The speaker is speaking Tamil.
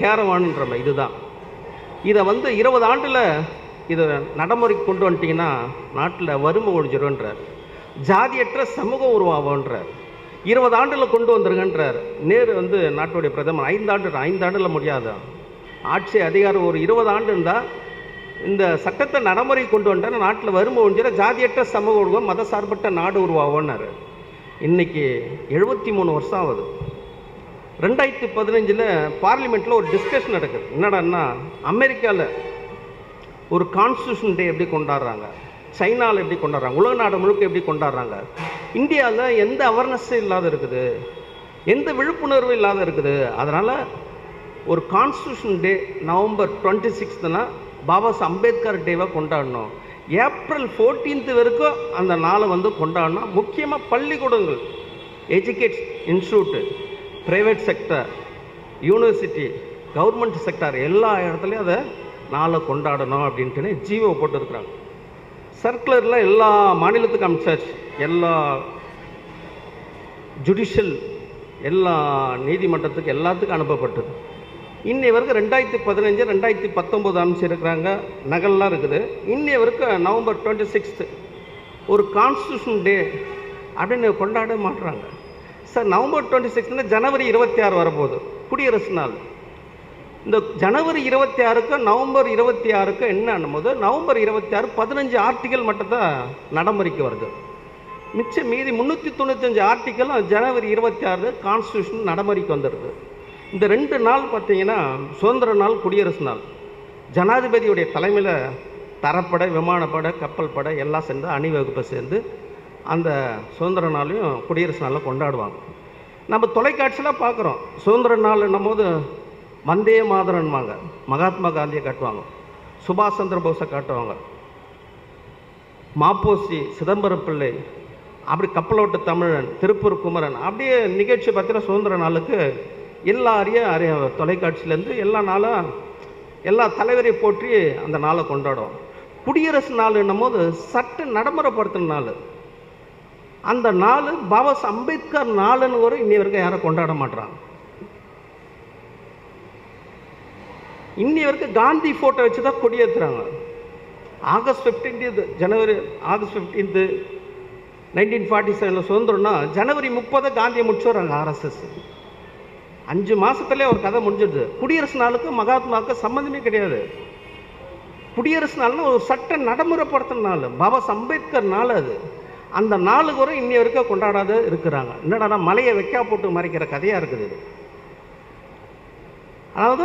கேரவானுன்றமை இதுதான். இதை 20 ஆண்டில் இதை நடைமுறைக்கு கொண்டு வந்துட்டிங்கன்னா நாட்டில் வறுமை ஒழிஞ்சிரும்ன்றார். ஜாதியற்ற சமூகம் உருவாகும்ன்றார். 20 ஆண்டில் கொண்டு வந்துருங்கன்றார். நேரு நாட்டுடைய பிரதமர் 5 ஆண்டில் முடியாது. ஆட்சி அதிகாரம் ஒரு 20 ஆண்டு இருந்தால் இந்த சட்டத்தை நடைமுறை கொண்டு வந்துட்டால் நாட்டில் வறுமை ஒழிஞ்சிட, ஜாதியற்ற சமூக உருவம், மத சார்பற்ற நாடு உருவாகும்னாரு. இன்றைக்கி 73 வருஷம் ஆகுது. 2015 பார்லிமெண்ட்டில் ஒரு டிஸ்கஷன் நடக்குது. என்னடான்னா, அமெரிக்காவில் ஒரு கான்ஸ்டியூஷன் டே எப்படி கொண்டாடுறாங்க, சைனாவில் எப்படி கொண்டாடுறாங்க, உலக நாடு முழுக்க எப்படி கொண்டாடுறாங்க, இந்தியாவில் எந்த அவேர்னஸும் இல்லாத இருக்குது, எந்த விழிப்புணர்வும் இல்லாத இருக்குது. அதனால் ஒரு கான்ஸ்டியூஷன் டே நவம்பர் 26னா பாபா சாஹேப் அம்பேத்கர் டேவை கொண்டாடணும். ஏப்ரல் 14 வரைக்கும் அந்த நாளை கொண்டாடணும். முக்கியமாக பள்ளிக்கூடங்கள், educate institute, private sector, university, government sector எல்லா இடத்துலையும் அதை நாளை கொண்டாடணும் அப்படின்ட்டு ஜிஓ போட்டுருக்குறாங்க. சர்க்குலரில் எல்லா மாநிலத்துக்கும் அனுப்பிச்சாச்சு. எல்லா ஜுடிஷியல், எல்லா நீதிமன்றத்துக்கு எல்லாத்துக்கும் அனுப்பப்பட்டது. இன்னை வரைக்கும் 2015 2019 அனுப்பிச்சிருக்கிறாங்க. நகல்லாம் இருக்குது. இன்னை வரைக்கும் நவம்பர் 26 ஒரு கான்ஸ்டியூஷன் டே அப்படின்னு கொண்டாட மாட்டுறாங்க. சார், நவம்பர் 26 ஜனவரி 26 வரப்போகுது, குடியரசு நாள். இந்த ஜனவரி 26க்கும் நவம்பர் 26க்கும் என்ன ஆனும்போது, நவம்பர் 26 15 ஆர்டிக்கல் மட்டும் தான் நடைமுறைக்கு வருது. மிச்சம் மீதி 395 ஆர்டிக்கலும் ஜனவரி 26 கான்ஸ்டியூஷன் நடைமுறைக்கு வந்துடுது. இந்த 2 நாள் பார்த்தீங்கன்னா சுதந்திர நாள், குடியரசு நாள். ஜனாதிபதியுடைய தலைமையில் தரப்படை, விமானப்படை, கப்பல் படை எல்லாம் சேர்ந்து அணிவகுப்பை சேர்ந்து அந்த சுதந்திர நாளையும் குடியரசு நாளில் கொண்டாடுவாங்க. நம்ம தொலைக்காட்சியில் பார்க்குறோம். சுதந்திர நாள்ன்னும் போது வந்தே மாதரன்வாங்க, மகாத்மா காந்தியை காட்டுவாங்க, சுபாஷ் சந்திர போஸை காட்டுவாங்க, மாப்போசி, சிதம்பரம் பிள்ளை, அப்படி கப்பலோட்டு தமிழன், திருப்பூர் குமரன், அப்படியே நிகழ்ச்சி பார்த்தீங்கன்னா சுதந்திர நாளுக்கு எல்லாரையும் தொலைக்காட்சியிலேருந்து எல்லா நாளும் எல்லா தலைவரையும் போற்றி அந்த நாளை கொண்டாடுவோம். குடியரசு நாள்ன்னும் போது சட்ட நடைமுறைப்படுத்தின நாள். அந்த நாள் பாபா சாஹேப் அம்பேத்கர் நாளுன்னு கூட இன்னி வரைக்கும் யாரும் கொண்டாட மாட்டுறாங்க. இன்னி வரைக்கும் காந்தி ஃபோட்டோ வச்சு தான் கொடியேற்றுறாங்க. ஆகஸ்ட் 15 1947 சுதந்திரம்னா ஜனவரி 30 காந்தியை முடிச்சுடுறாங்க ஆர்எஸ்எஸ். 5 மாதத்துலேயே ஒரு கதை முடிஞ்சிடுது. குடியரசு நாளுக்கு மகாத்மாவுக்கு சம்மந்தமே கிடையாது. குடியரசு நாள்னா ஒரு சட்ட நடைமுறைப்படுத்தின நாள், பாபா சாஹேப் அம்பேத்கர் நாள். அது அந்த நாளுக்கு கூட இன்னி வரைக்கும் கொண்டாடாத இருக்கிறாங்க. என்னடா மலையை வைக்கா போட்டு மறைக்கிற கதையாக இருக்குது. அதனால தான்